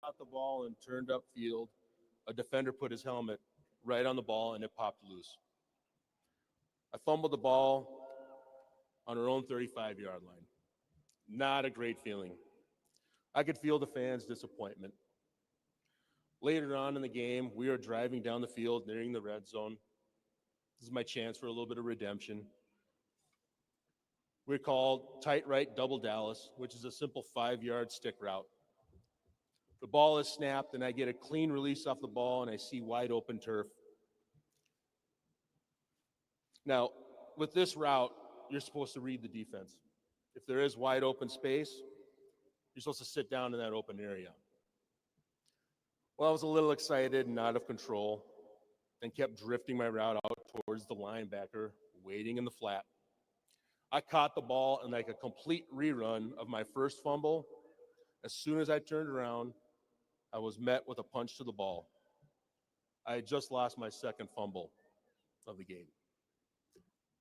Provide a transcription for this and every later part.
caught the ball and turned upfield, a defender put his helmet right on the ball and it popped loose. I fumbled the ball on our own 35-yard line. Not a great feeling. I could feel the fans' disappointment. Later on in the game, we were driving down the field nearing the red zone. This is my chance for a little bit of redemption. We called tight right double Dallas, which is a simple 5-yard stick route. The ball is snapped, and I get a clean release off the ball, and I see wide open turf. Now, with this route, you're supposed to read the defense. If there is wide open space, you're supposed to sit down in that open area. Well, I was a little excited and out of control and kept drifting my route out towards the linebacker, waiting in the flat. I caught the ball in like a complete rerun of my first fumble. As soon as I turned around, I was met with a punch to the ball. I had just lost my second fumble of the game.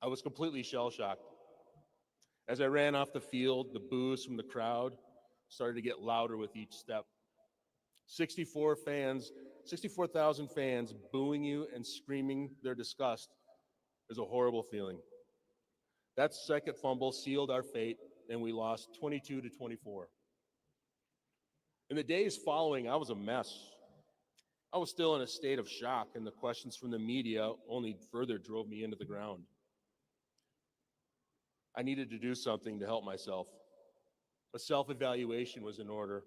I was completely shell-shocked. As I ran off the field, the boos from the crowd started to get louder with each step. 64,000 fans booing you and screaming their disgust is a horrible feeling. That second fumble sealed our fate, and we lost 22-24. In the days following, I was a mess. I was still in a state of shock, and the questions from the media only further drove me into the ground. I needed to do something to help myself. A self-evaluation was in order.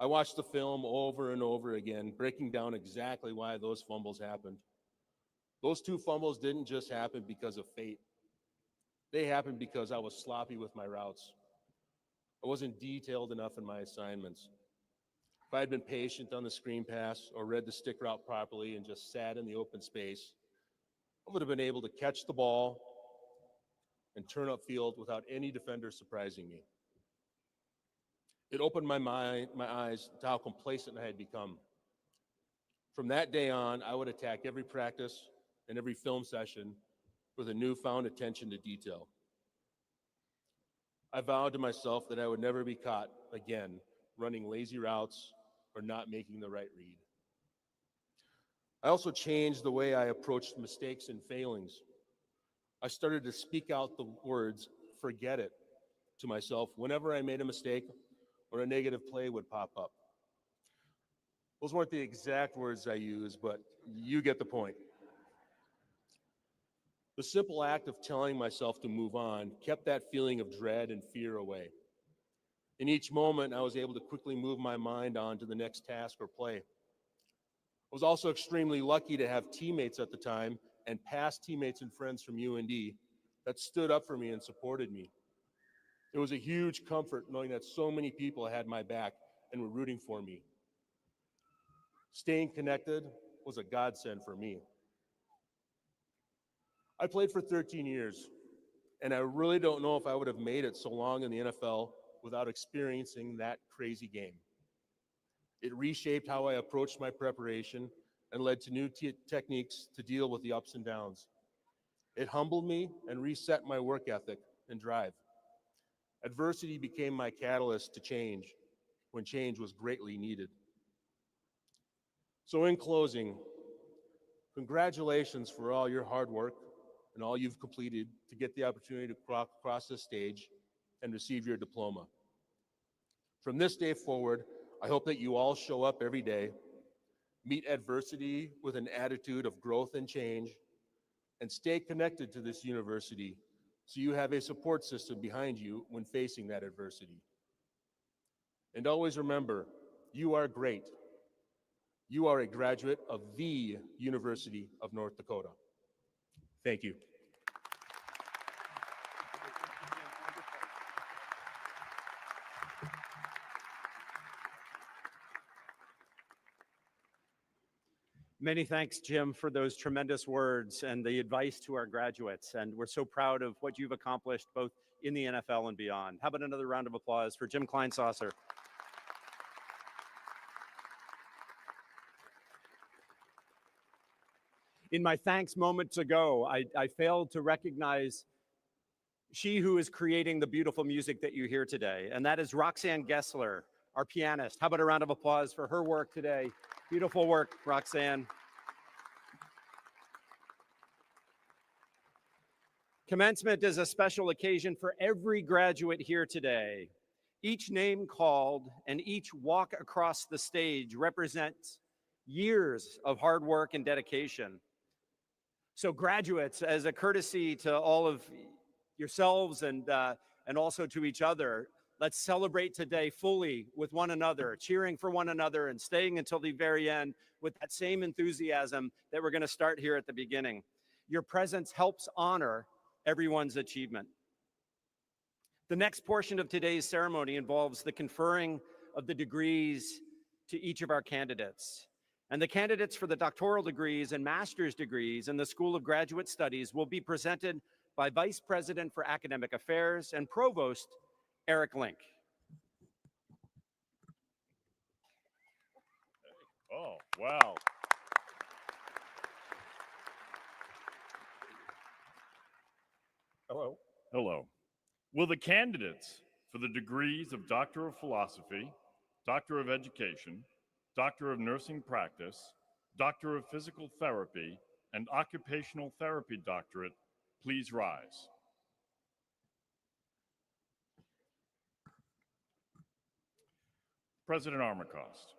I watched the film over and over again, breaking down exactly why those fumbles happened. Those two fumbles didn't just happen because of fate. They happened because I was sloppy with my routes. I wasn't detailed enough in my assignments. If I had been patient on the screen pass or read the stick route properly and just sat in the open space, I would have been able to catch the ball and turn upfield without any defender surprising me. It opened my eyes to how complacent I had become. From that day on, I would attack every practice and every film session with a newfound attention to detail. I vowed to myself that I would never be caught again running lazy routes or not making the right read. I also changed the way I approached mistakes and failings. I started to speak out the words, "forget it," to myself whenever I made a mistake or a negative play would pop up. Those weren't the exact words I used, but you get the point. The simple act of telling myself to move on kept that feeling of dread and fear away. In each moment, I was able to quickly move my mind on to the next task or play. I was also extremely lucky to have teammates at the time and past teammates and friends from UND that stood up for me and supported me. It was a huge comfort knowing that so many people had my back and were rooting for me. Staying connected was a godsend for me. I played for 13 years, and I really don't know if I would have made it so long in the NFL without experiencing that crazy game. It reshaped how I approached my preparation and led to new techniques to deal with the ups and downs. It humbled me and reset my work ethic and drive. Adversity became my catalyst to change when change was greatly needed. So in closing, congratulations for all your hard work and all you've completed to get the opportunity to cross this stage and receive your diploma. From this day forward, I hope that you all show up every day, meet adversity with an attitude of growth and change, and stay connected to this university so you have a support system behind you when facing that adversity. And always remember, you are great. You are a graduate of the University of North Dakota. Thank you. Many thanks, Jim, for those tremendous words and the advice to our graduates. And we're so proud of what you've accomplished both in the NFL and beyond. How about another round of applause for Jim Kleinsasser? In my thanks moments ago, I failed to recognize she who is creating the beautiful music that you hear today, and that is Roxanne Gessler, our pianist. How about a round of applause for her work today? Beautiful work, Roxanne. Commencement is a special occasion for every graduate here today. Each name called and each walk across the stage represents years of hard work and dedication. So graduates, as a courtesy to all of yourselves and also to each other, let's celebrate today fully with one another, cheering for one another and staying until the very end with that same enthusiasm that we're going to start here at the beginning. Your presence helps honor everyone's achievement. The next portion of today's ceremony involves the conferring of the degrees to each of our candidates. And the candidates for the doctoral degrees and master's degrees in the School of Graduate Studies will be presented by Vice President for Academic Affairs and Provost Eric Link. Oh, wow. Hello. Hello. Will the candidates for the degrees of Doctor of Philosophy, Doctor of Education, Doctor of Nursing Practice, Doctor of Physical Therapy, and Occupational Therapy Doctorate please rise? President Armacost,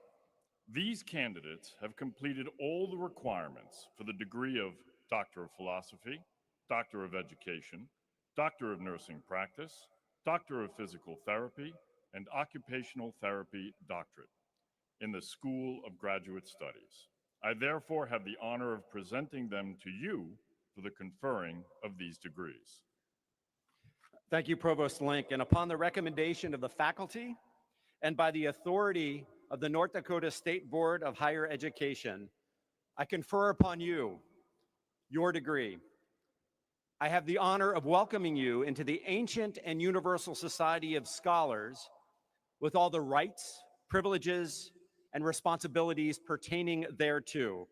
these candidates have completed all the requirements for the degree of Doctor of Philosophy, Doctor of Education, Doctor of Nursing Practice, Doctor of Physical Therapy, and Occupational Therapy Doctorate in the School of Graduate Studies. I therefore have the honor of presenting them to you for the conferring of these degrees. Thank you, Provost Link. And upon the recommendation of the faculty and by the authority of the North Dakota State Board of Higher Education, I confer upon you your degree. I have the honor of welcoming you into the ancient and universal society of scholars with all the rights, privileges, and responsibilities pertaining thereto.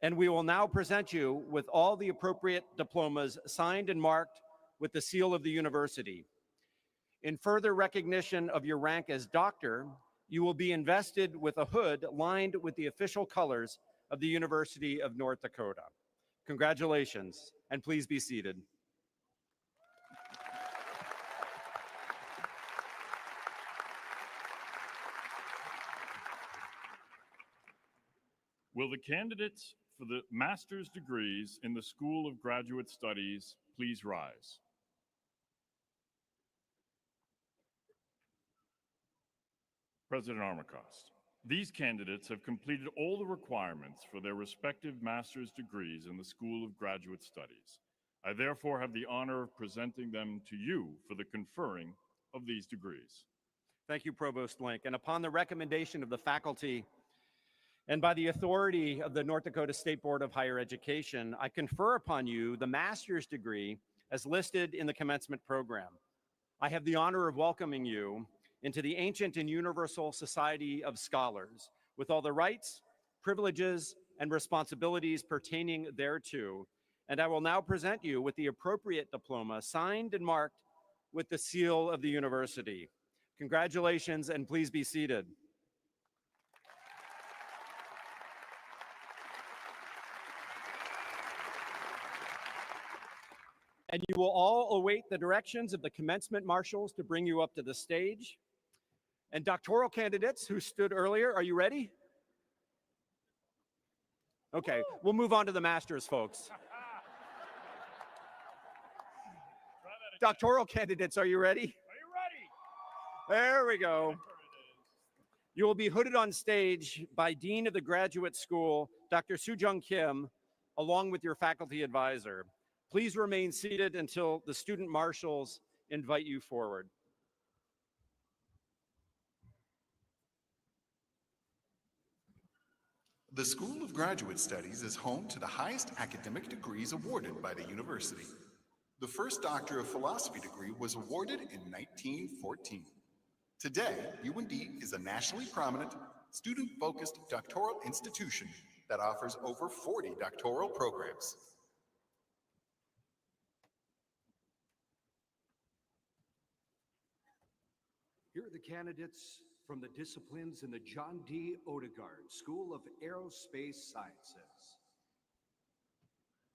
And we will now present you with all the appropriate diplomas signed and marked with the seal of the university. In further recognition of your rank as doctor, you will be invested with a hood lined with the official colors of the University of North Dakota. Congratulations, and please be seated. Will the candidates for the master's degrees in the School of Graduate Studies please rise? President Armacost, these candidates have completed all the requirements for their respective master's degrees in the School of Graduate Studies. I therefore have the honor of presenting them to you for the conferring of these degrees. Thank you, Provost Link. And upon the recommendation of the faculty and by the authority of the North Dakota State Board of Higher Education, I confer upon you the master's degree as listed in the commencement program. I have the honor of welcoming you into the ancient and universal society of scholars with all the rights, privileges, and responsibilities pertaining thereto. And I will now present you with the appropriate diploma signed and marked with the seal of the university. Congratulations, and please be seated. And you will all await the directions of the commencement marshals to bring you up to the stage. And doctoral candidates who stood earlier, are you ready? Okay, we'll move on to the master's, folks. Doctoral candidates, are you ready? Are you ready? There we go. You will be hooded on stage by Dean of the Graduate School, Dr. Soo-Jung Kim, along with your faculty advisor. Please remain seated until the student marshals invite you forward. The School of Graduate Studies is home to the highest academic degrees awarded by the university. The first Doctor of Philosophy degree was awarded in 1914. Today, UND is a nationally prominent, student-focused doctoral institution that offers over 40 doctoral programs. Here are the candidates from the disciplines in the John D. Odegaard School of Aerospace Sciences.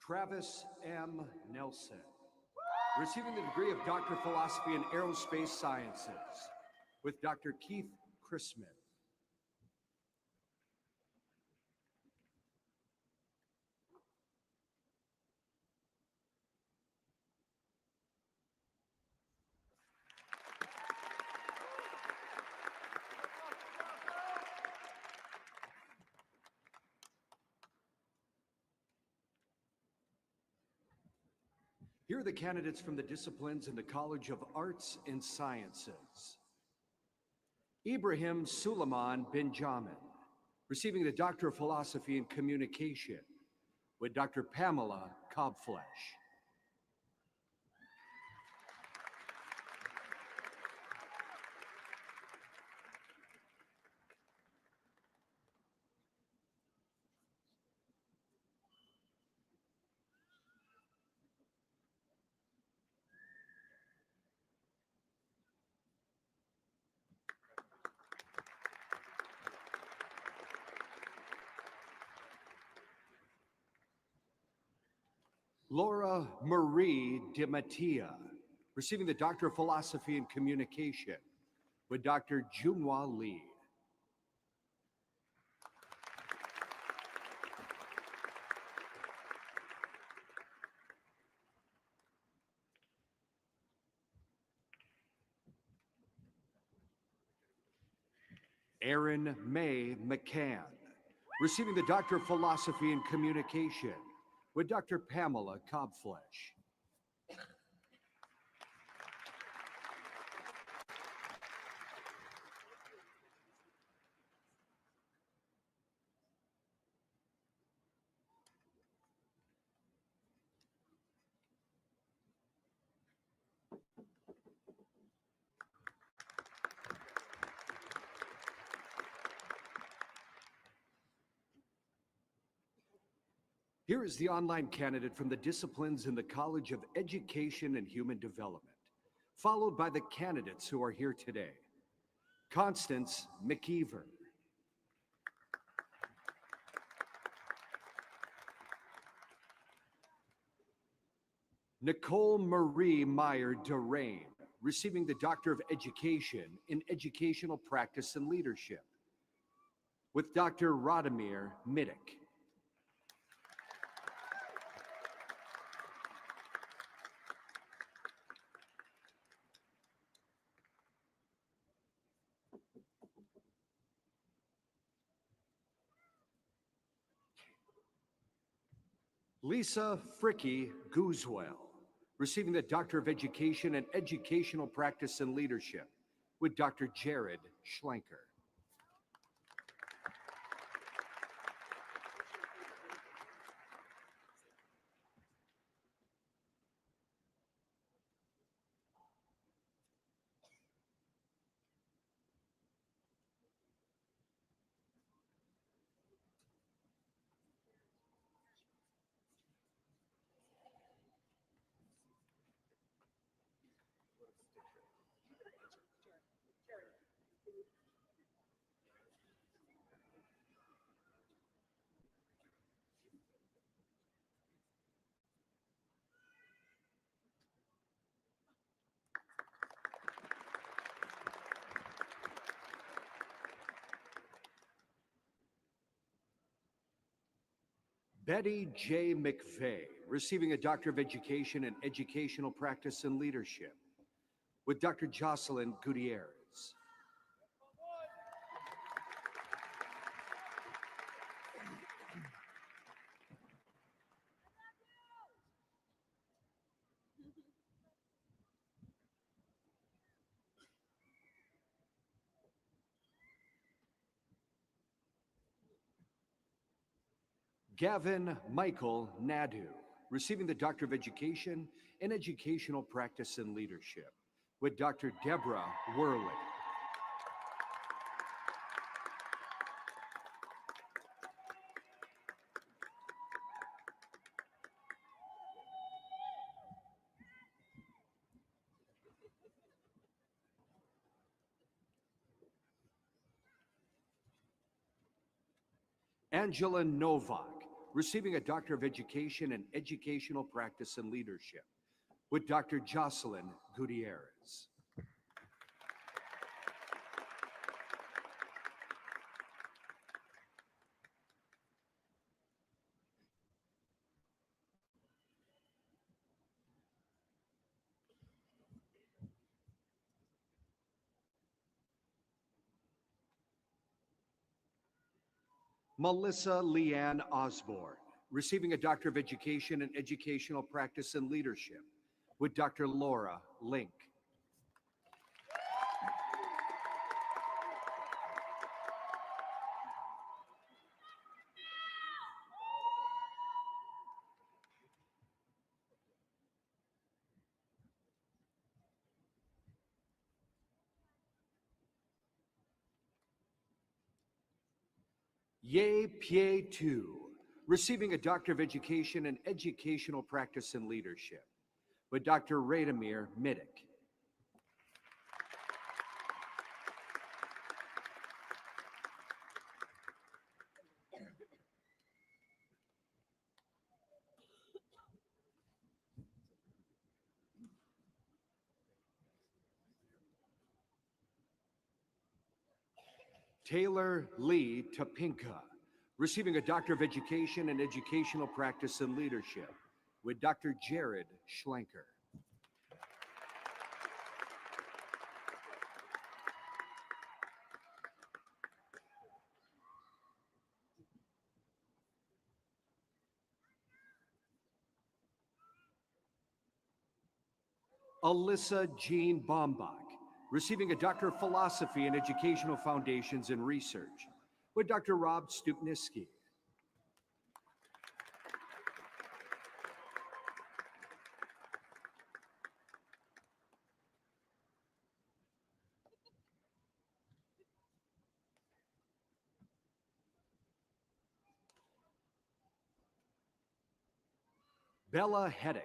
Travis M. Nelson, receiving the degree of Doctor of Philosophy in Aerospace Sciences with Dr. Keith Chrisman. Here are the candidates from the disciplines in the College of Arts and Sciences. Ibrahim Suleiman Benjamin, receiving the Doctor of Philosophy in Communication with Dr. Pamela Cobflesh. Laura Marie DiMattia, receiving the Doctor of Philosophy in Communication with Dr. Junhua Lee. Erin May McCann, receiving the Doctor of Philosophy in Communication with Dr. Pamela Cobflesh. Here is the online candidate from the disciplines in the College of Education and Human Development, followed by the candidates who are here today. Constance McKeever. Nicole Marie Meyer Durain, receiving the Doctor of Education in Educational Practice and Leadership with Dr. Radomir Midik. Lisa Fricky Guzwell, receiving the Doctor of Education in Educational Practice and Leadership with Dr. Jared Schlenker. Betty J. McVeigh, receiving a Doctor of Education in Educational Practice and Leadership with Dr. Jocelyn Gutierrez. Gavin Michael Nadu, receiving the Doctor of Education in Educational Practice and Leadership with Dr. Deborah Worley. Angela Novak, receiving a Doctor of Education in Educational Practice and Leadership, with Dr. Jocelyn Gutierrez. Melissa Leanne Osborne, receiving a Doctor of Education in Educational Practice and Leadership, with Dr. Laura Link. Ye Pie Tu, receiving a Doctor of Education in Educational Practice and Leadership, with Dr. Radomir Midik. Taylor Lee Topinka, receiving a Doctor of Education in Educational Practice and Leadership, with Dr. Jared Schlenker. Alyssa Jean Bombach, receiving a Doctor of Philosophy in Educational Foundations and Research, with Dr. Rob Stupniski. Bella Heddick,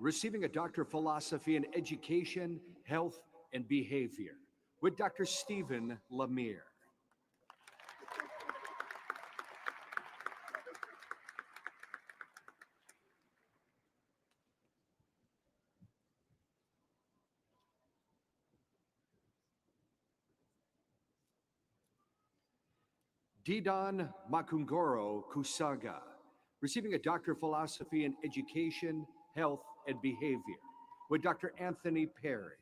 receiving a Doctor of Philosophy in Education, Health, and Behavior, with Dr. Stephen Lemire. Didan Makungoro Kusaga, receiving a Doctor of Philosophy in Education, Health, and Behavior, with Dr. Anthony Perry.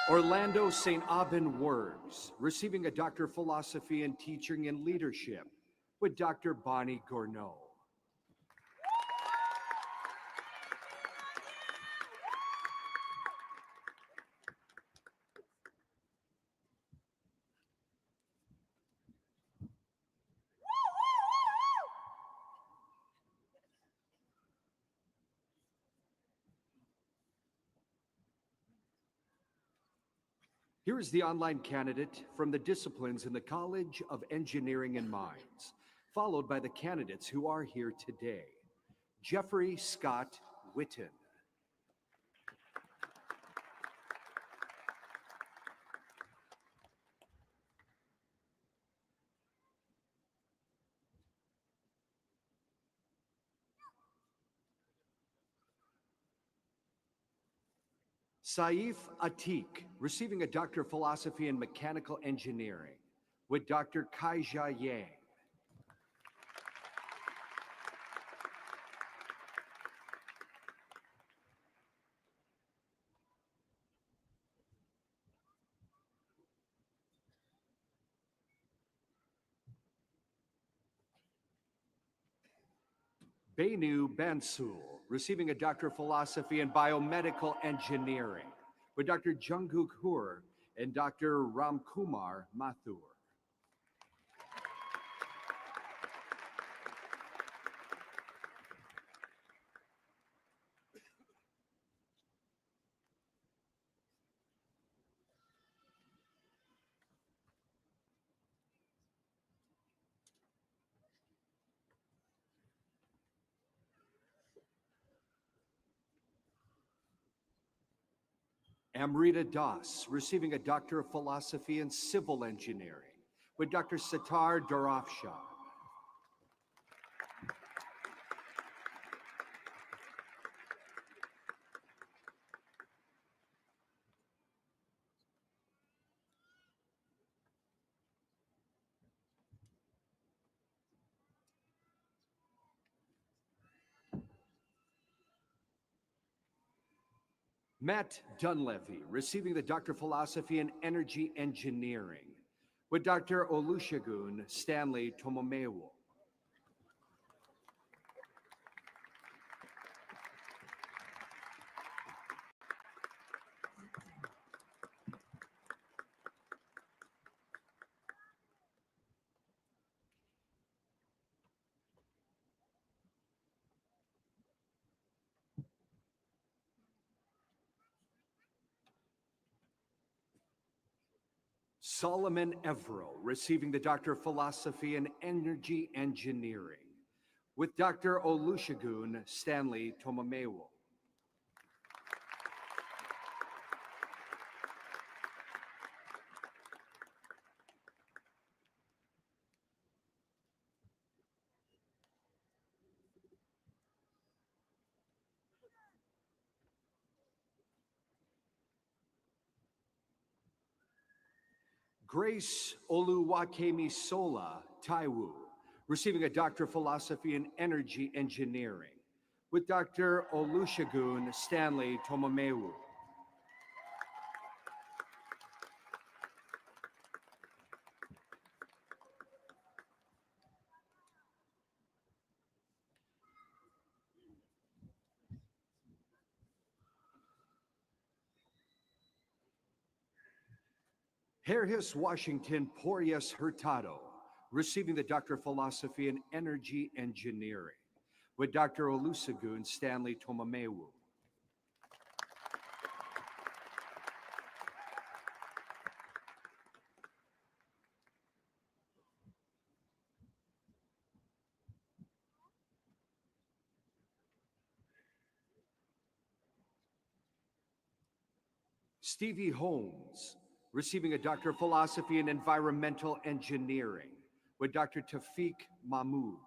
Orlando St. Aubin Words, receiving a Doctor of Philosophy in Teaching and Leadership, with Dr. Bonnie Gourneau. Here is the online candidate from the disciplines in the College of Engineering and Mines, followed by the candidates who are here today. Jeffrey Scott Witten. Saif Atik, receiving a Doctor of Philosophy in Mechanical Engineering, with Dr. Kaija Yang. Benu Bansul, receiving a Doctor of Philosophy in Biomedical Engineering, with Dr. Jungkook Hur and Dr. Ramkumar Mathur. Amrita Das, receiving a Doctor of Philosophy in Civil Engineering, with Dr. Sitar Dorafshah. Matt Dunleavy, receiving the Doctor of Philosophy in Energy Engineering, with Dr. Olusegun Stanley Tomomewo. Solomon Evero, receiving the Doctor of Philosophy in Energy Engineering, with Dr. Olusegun Stanley Tomomewo. Grace Oluwakemi-Sola Taiwu, receiving a Doctor of Philosophy in Energy Engineering, with Dr. Olusegun Stanley Tomomewo. Harris Washington Porteous Hurtado, receiving the Doctor of Philosophy in Energy Engineering, with Dr. Olusegun Stanley Tomomewo. Stevie Holmes, receiving a Doctor of Philosophy in Environmental Engineering, with Dr. Tafik Mahmood.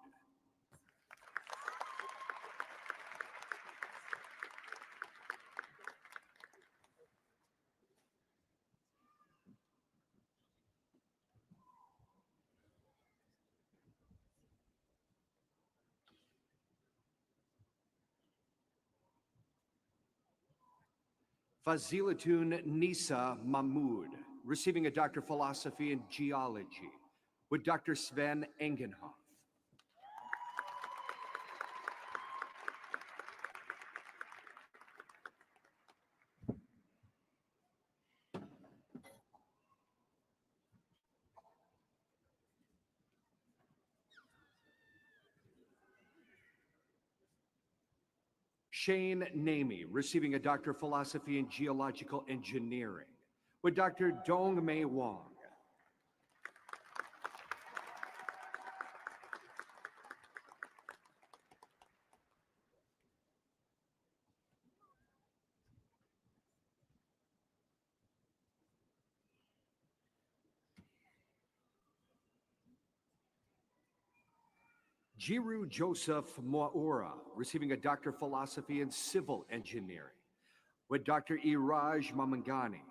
Fazilatun Nisa Mahmood, receiving a Doctor of Philosophy in Geology, with Dr. Sven Engenhoff. Shane Namey, receiving a Doctor of Philosophy in Geological Engineering, with Dr. Dong Mei Wong. Jiru Joseph Mwaura, receiving a Doctor of Philosophy in Civil Engineering, with Dr. Iraj Mamangani.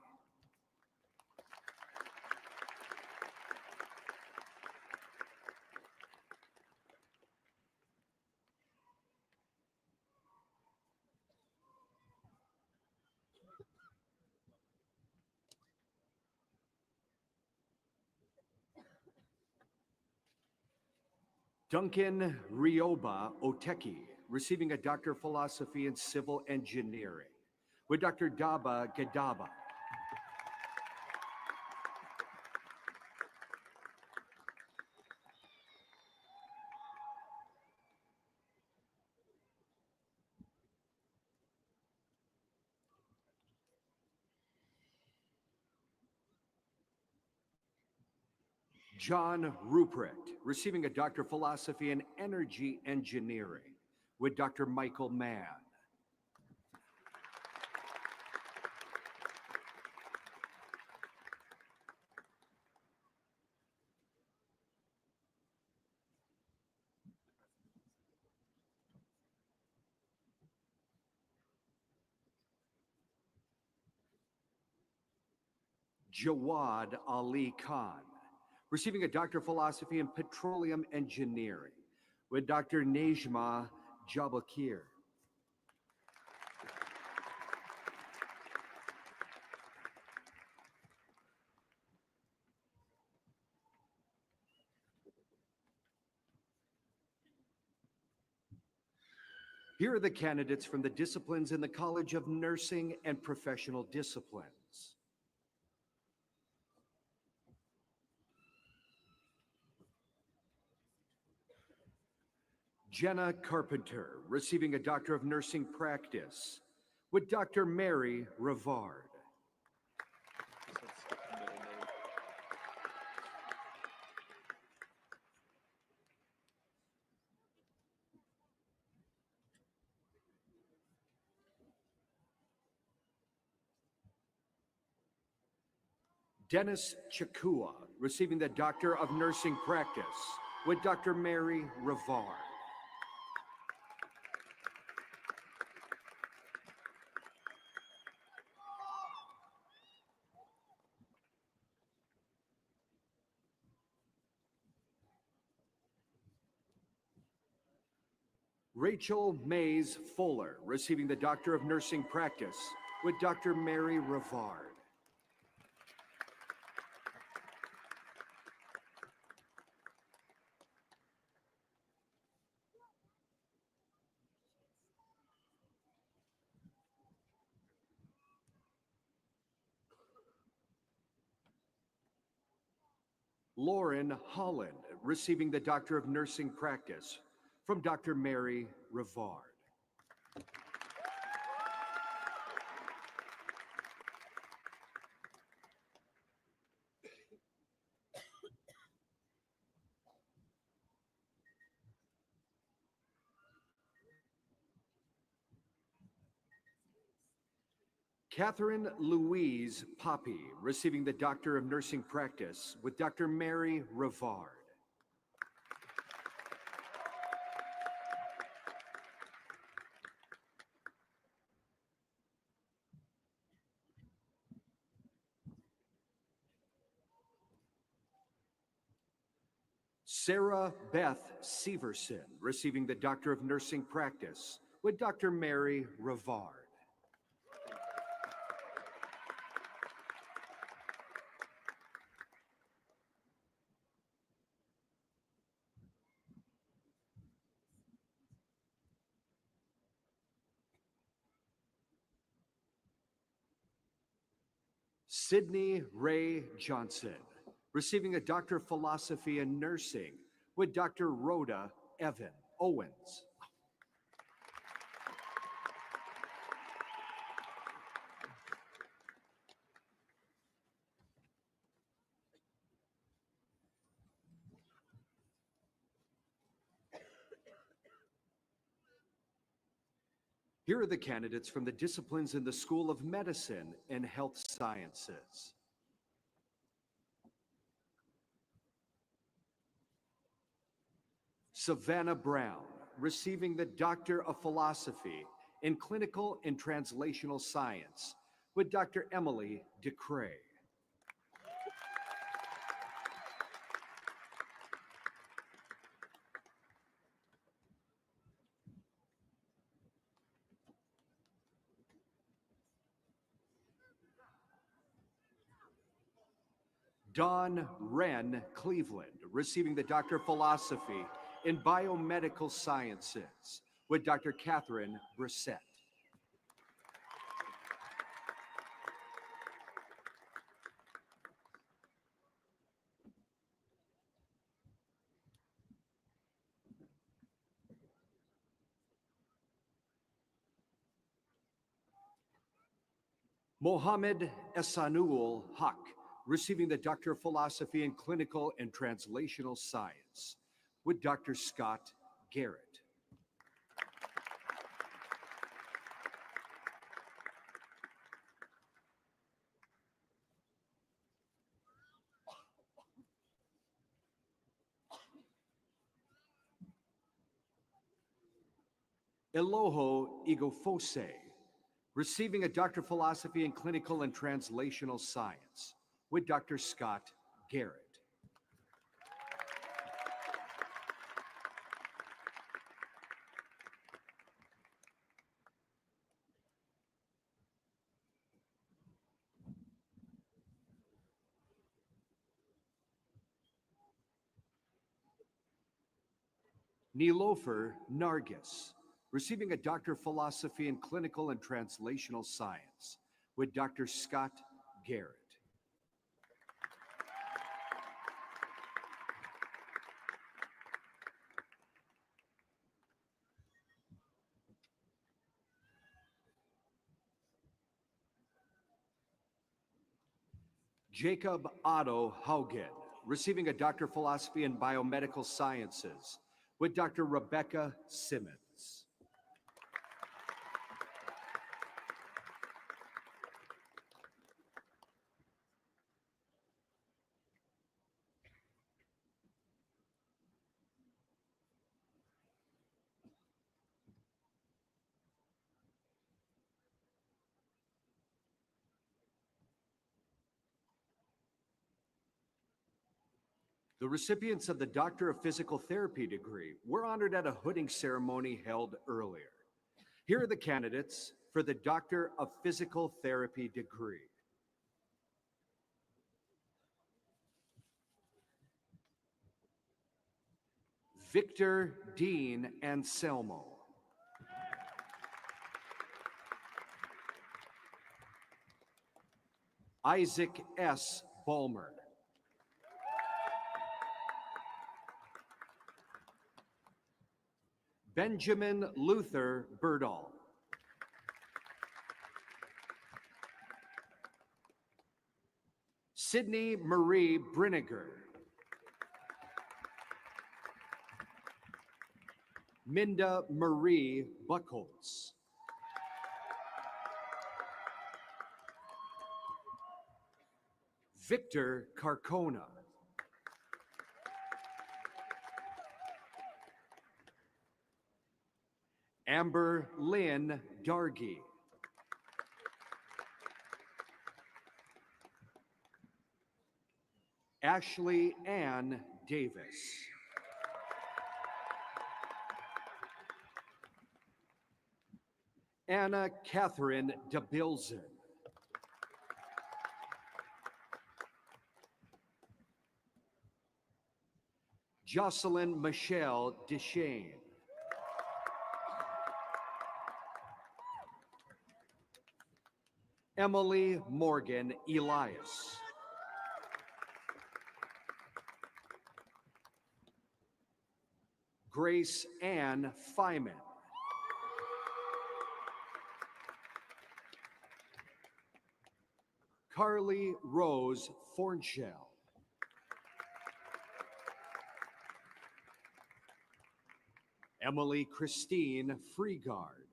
Duncan Rioba Oteki, receiving a Doctor of Philosophy in Civil Engineering, with Dr. Daba Gadaba. John Ruprecht, receiving a Doctor of Philosophy in Energy Engineering, with Dr. Michael Mann. Jawad Ali Khan, receiving a Doctor of Philosophy in Petroleum Engineering, with Dr. Nejma Jabakir. Here are the candidates from the disciplines in the College of Nursing and Professional Disciplines. Jenna Carpenter, receiving a Doctor of Nursing Practice, with Dr. Mary Rivard. Dennis Chakua, receiving the Doctor of Nursing Practice, with Dr. Mary Rivard. Rachel Mays Fuller, receiving the Doctor of Nursing Practice, with Dr. Mary Rivard. Lauren Holland, receiving the Doctor of Nursing Practice, from Dr. Mary Rivard. Catherine Louise Poppy, receiving the Doctor of Nursing Practice, with Dr. Mary Rivard. Sarah Beth Severson, receiving the Doctor of Nursing Practice, with Dr. Mary Rivard. Sydney Ray Johnson, receiving a Doctor of Philosophy in Nursing, with Dr. Rhoda Owens. Here are the candidates from the disciplines in the School of Medicine and Health Sciences. Savannah Brown, receiving the Doctor of Philosophy in Clinical and Translational Science, with Dr. Emily DeCray. Dawn Wren Cleveland, receiving the Doctor of Philosophy in Biomedical Sciences, with Dr. Catherine Brissett. Mohammed Esanul Haq, receiving the Doctor of Philosophy in Clinical and Translational Science, with Dr. Scott Garrett. Eloho Igofose, receiving a Doctor of Philosophy in Clinical and Translational Science, with Dr. Scott Garrett. Nilofer Nargis, receiving a Doctor of Philosophy in Clinical and Translational Science with Dr. Scott Garrett. Jacob Otto Haugen, receiving a Doctor of Philosophy in Biomedical Sciences with Dr. Rebecca Simmons. The recipients of the Doctor of Physical Therapy degree were honored at a hooding ceremony held earlier. Here are the candidates for the Doctor of Physical Therapy degree. Victor Dean Anselmo. Isaac S. Ballmer. Benjamin Luther Birdall. Sydney Marie Briniger. Minda Marie Buckholz. Victor Carcona. Amber Lynn Dargy. Ashley Ann Davis. Anna Catherine DeBilzen. Jocelyn Michelle Deshane. Emily Morgan Elias. Grace Ann Feynman. Carly Rose Thornshell. Emily Christine Freegard.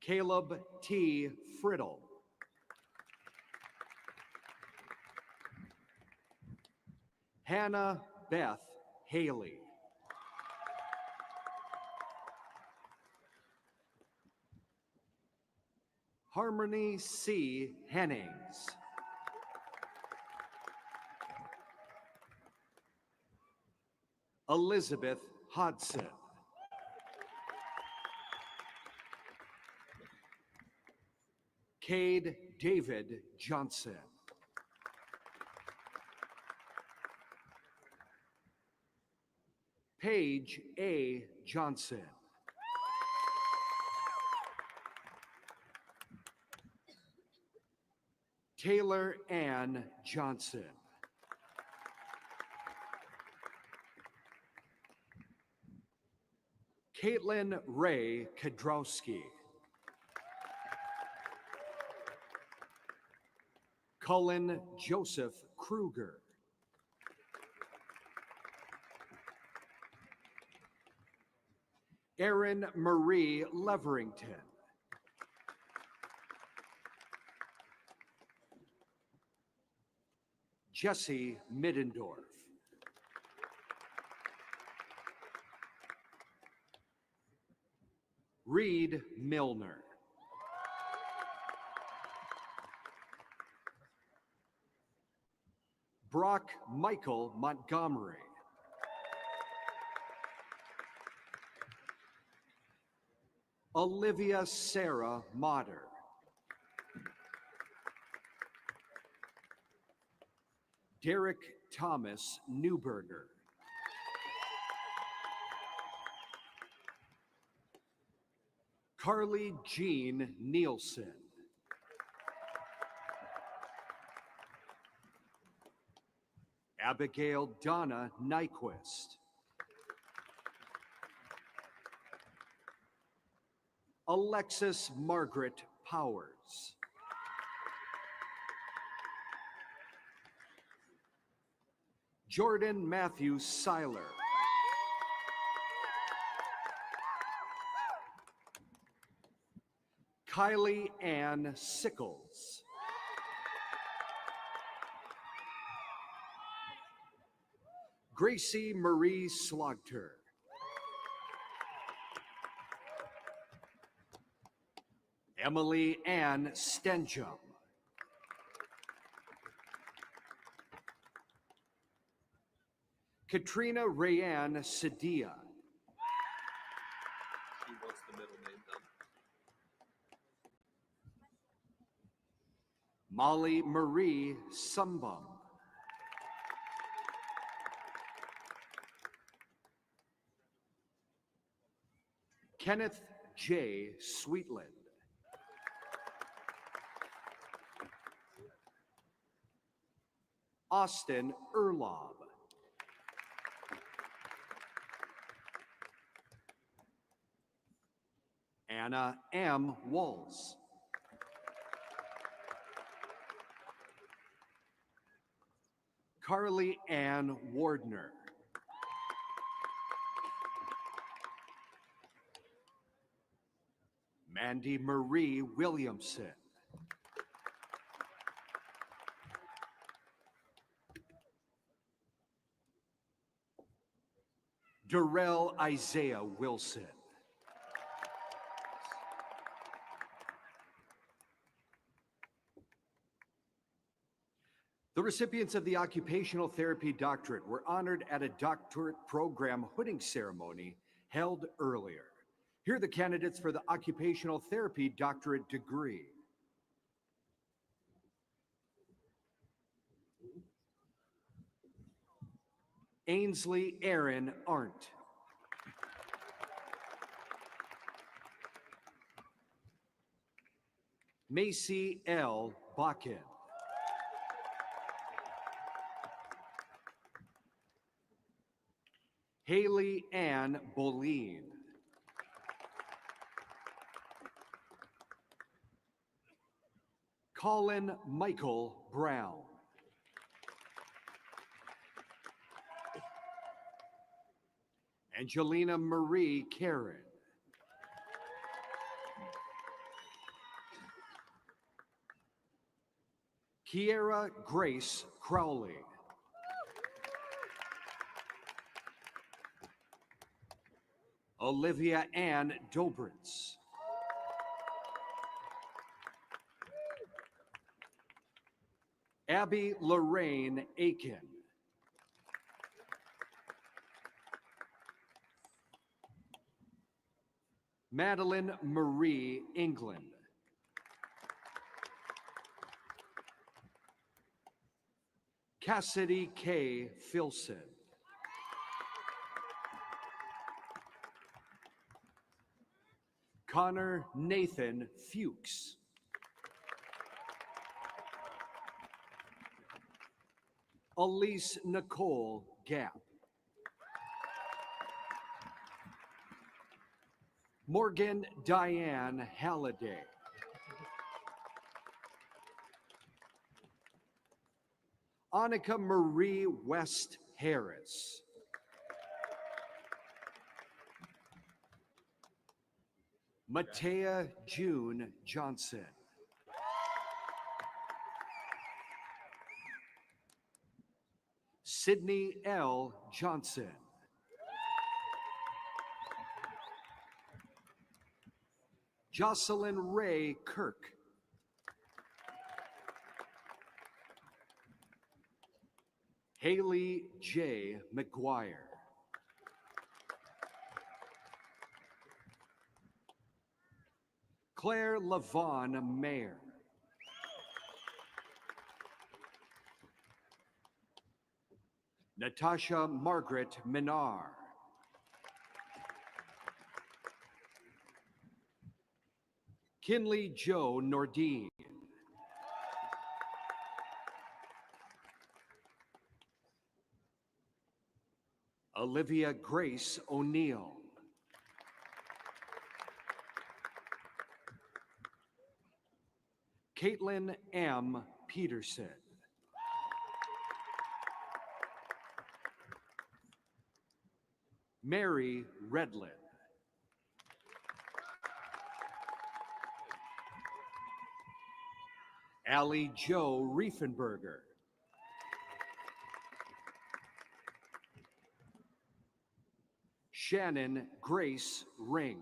Caleb T. Friddle. Hannah Beth Haley. Harmony C. Hennings. Elizabeth Hodson. Cade David Johnson. Paige A. Johnson. Taylor Ann Johnson. Caitlin Ray Kadrowski. Cullen Joseph Kruger. Erin Marie Leverington. Jesse Middendorf. Reed Milner. Brock Michael Montgomery. Olivia Sarah Motter. Derek Thomas Newberger. Carly Jean Nielsen. Abigail Donna Nyquist. Alexis Margaret Powers. Jordan Matthew Seiler. Kylie Ann Sickles. Gracie Marie Slogter. Emily Ann Stenjum. Katrina Rayanne Sadia. He wants the middle name done. Molly Marie Sumbum. Kenneth J. Sweetland. Austin Erlob. Anna M. Walls. Carly Ann Wardner. Mandy Marie Williamson. Darrell Isaiah Wilson. The recipients of the Occupational Therapy Doctorate were honored at a doctorate program hooding ceremony held earlier. Here are the candidates for the Occupational Therapy Doctorate degree. Ainsley Aaron Arndt. Macy L. Bakken. Haley Ann Boleen. Colin Michael Brown. Angelina Marie Karen. Kiera Grace Crowley. Olivia Ann Dobritz. Abby Lorraine Aiken. Madeline Marie England. Cassidy K. Filson. Connor Nathan Fuchs. Elise Nicole Gap. Morgan Diane Halliday. Annika Marie West Harris. Matea June Johnson. Sydney L. Johnson. Jocelyn Ray Kirk. Haley J. McGuire. Claire Lavon Mayer. Natasha Margaret Minar. Kinley Joe Nordine. Olivia Grace O'Neill. Caitlin M. Peterson. Mary Redlin. Allie Jo Riefenberger. Shannon Grace Ring.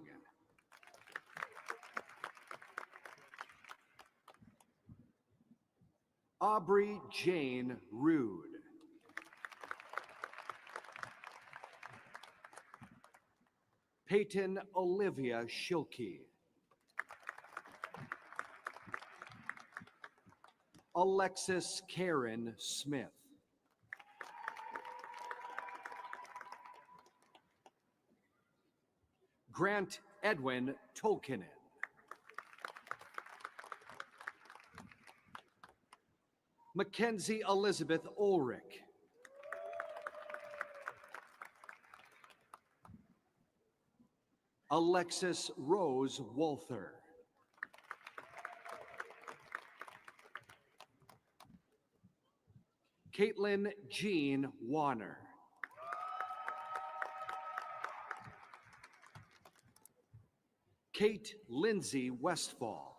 Aubrey Jane Rude. Peyton Olivia Schilke. Alexis Karen Smith. Grant Edwin Tolkinen. Mackenzie Elizabeth Ulrich. Alexis Rose Walther. Caitlin Jean Warner. Kate Lindsay Westfall.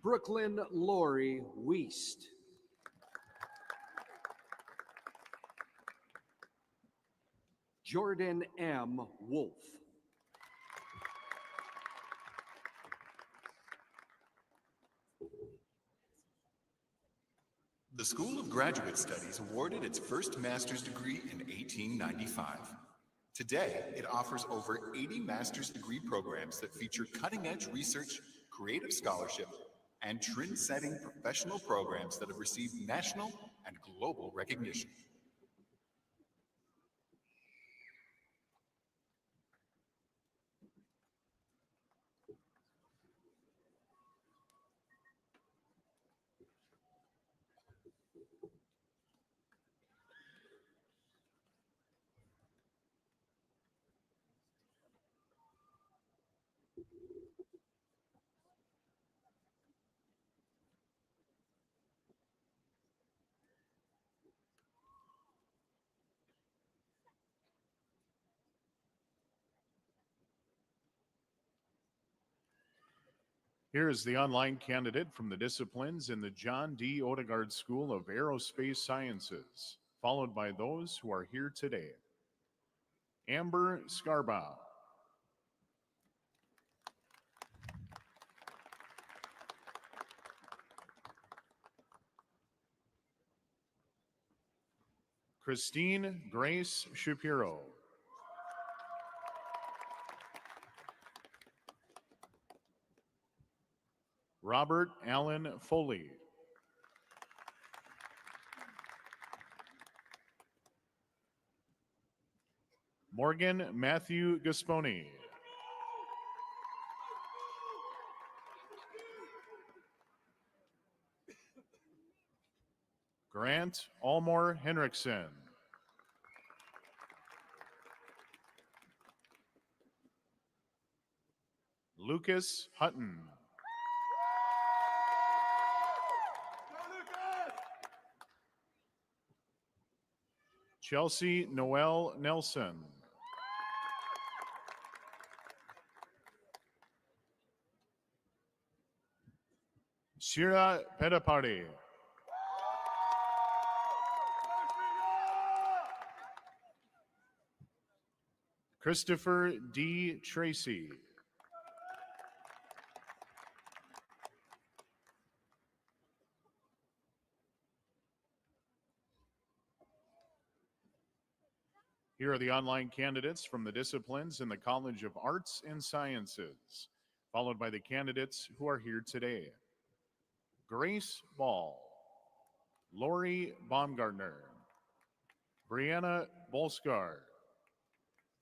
Brooklyn Lori Wiest. Jordan M. Wolf. The School of Graduate Studies awarded its first master's degree in 1895. Today, it offers over 80 master's degree programs that feature cutting-edge research, creative scholarship, and trend-setting professional programs that have received national and global recognition. Here is the online candidate from the disciplines in the John D. Odegaard School of Aerospace Sciences, followed by those who are here today. Amber Scarbaugh. Christine Grace Shapiro. Robert Allen Foley. Morgan Matthew Gasponi. Grant Almore Henriksen. Lucas Hutton. Chelsea Noel Nelson. Shira Pedapari. Christopher D. Tracy. Here are the online candidates from the disciplines in the College of Arts and Sciences, followed by the candidates who are here today. Grace Ball, Lori Baumgartner, Brianna Bolskar,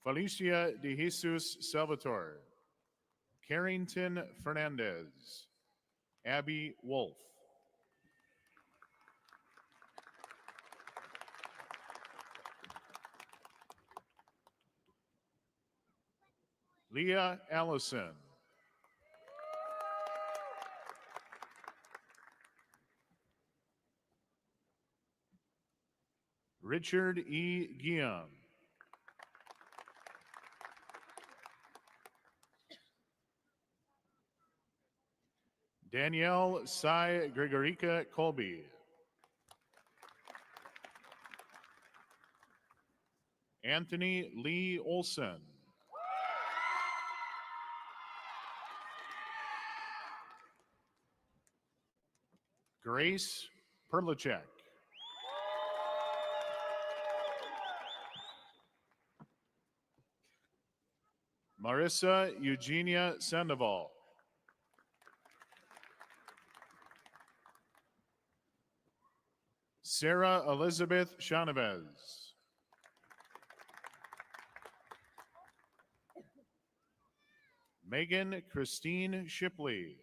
Felicia de Jesus Salvatore, Carrington Fernandez, Abby Wolf. Leah Allison, Richard E. Guillaume, Danielle Sai Gregorica Colby, Anthony Lee Olson, Grace Perlicek, Marissa Eugenia Sandoval, Sarah Elizabeth Chavez, Megan Christine Shipley,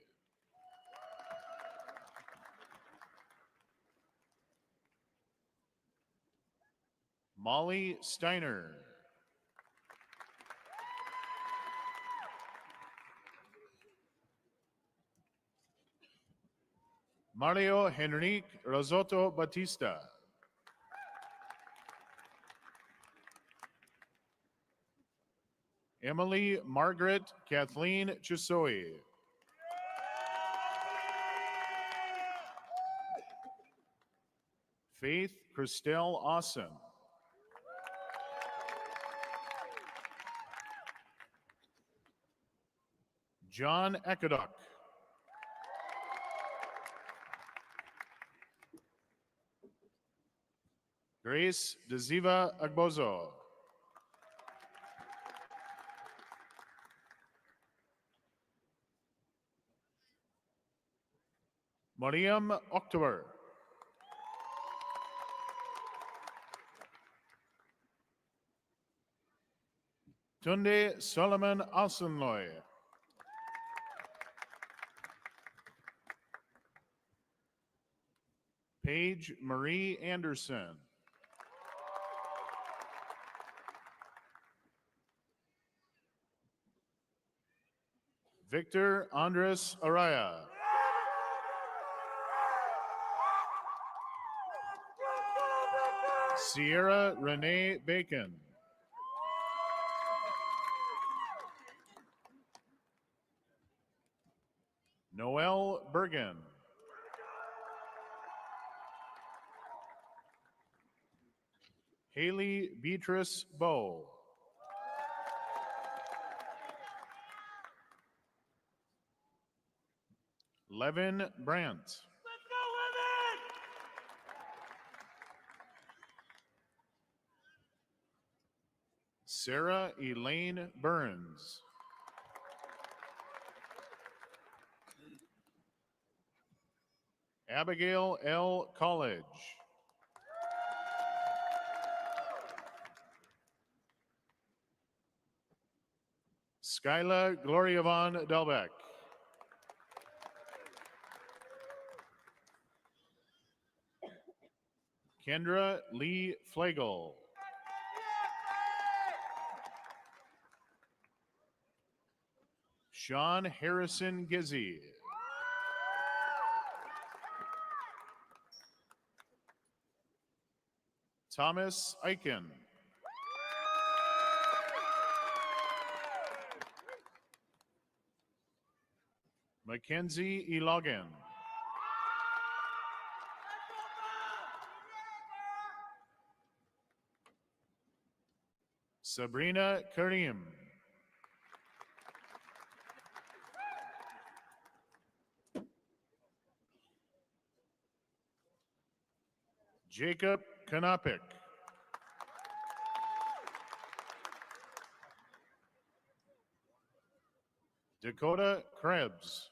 Molly Steiner, Mario Henrique Rosotto Batista, Emily Margaret Kathleen Chisoy, Faith Christelle Austin, John Ekaduk, Grace Deziva Agbozo, Mariam October, Tunde Solomon Alsenloy, Paige Marie Anderson, Victor Andres Araya, Sierra Renee Bacon, Noel Bergen, Haley Beatrice Bow, Levin Brandt, Sarah Elaine Burns, Abigail L. College, Skyla Gloriavon Delbeck, Kendra Lee Flagel, Sean Harrison Gizzy, Thomas Eichen, Mackenzie E. Logan, Sabrina Karim, Jacob Kanapik, Dakota Krebs.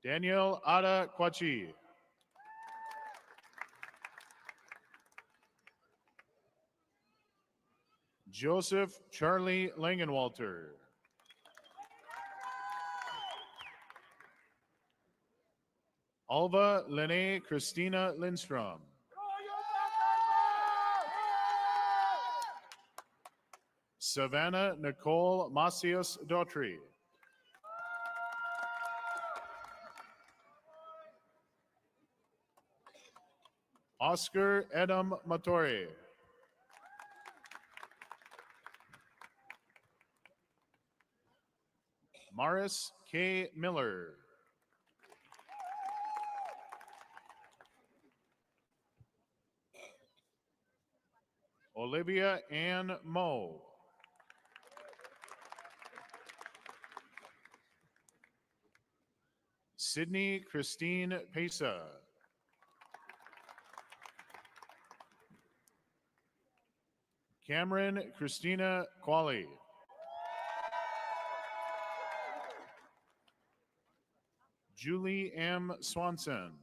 Daniel Ada Kwachi. Joseph Charlie Langenwalter. Alva Lene Christina Lindstrom. Savannah Nicole Macias Daughtry. Oscar Edam Matore. Maris K. Miller. Olivia Ann Moe. Sydney Christine Pesa. Cameron Christina Qualley. Julie M. Swanson.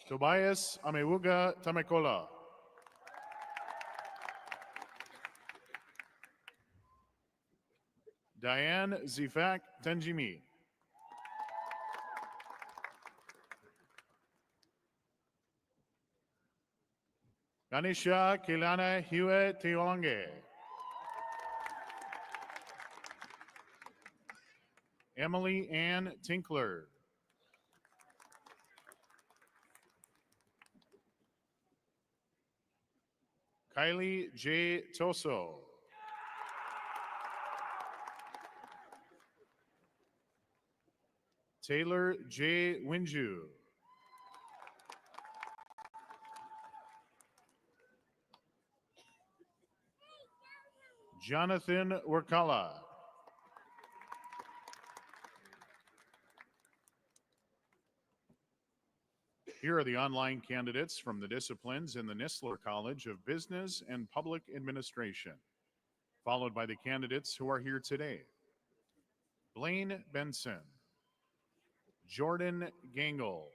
Tobias Amewuga Tamekola. Diane Zifak Tenjimi. Ganesha Kilana Hue Teolange. Emily Ann Tinkler. Kylie J. Toso. Taylor J. Winju. Jonathan Workala. Here are the online candidates from the disciplines in the Nistler College of Business and Public Administration, followed by the candidates who are here today. Blaine Benson, Jordan Gangle,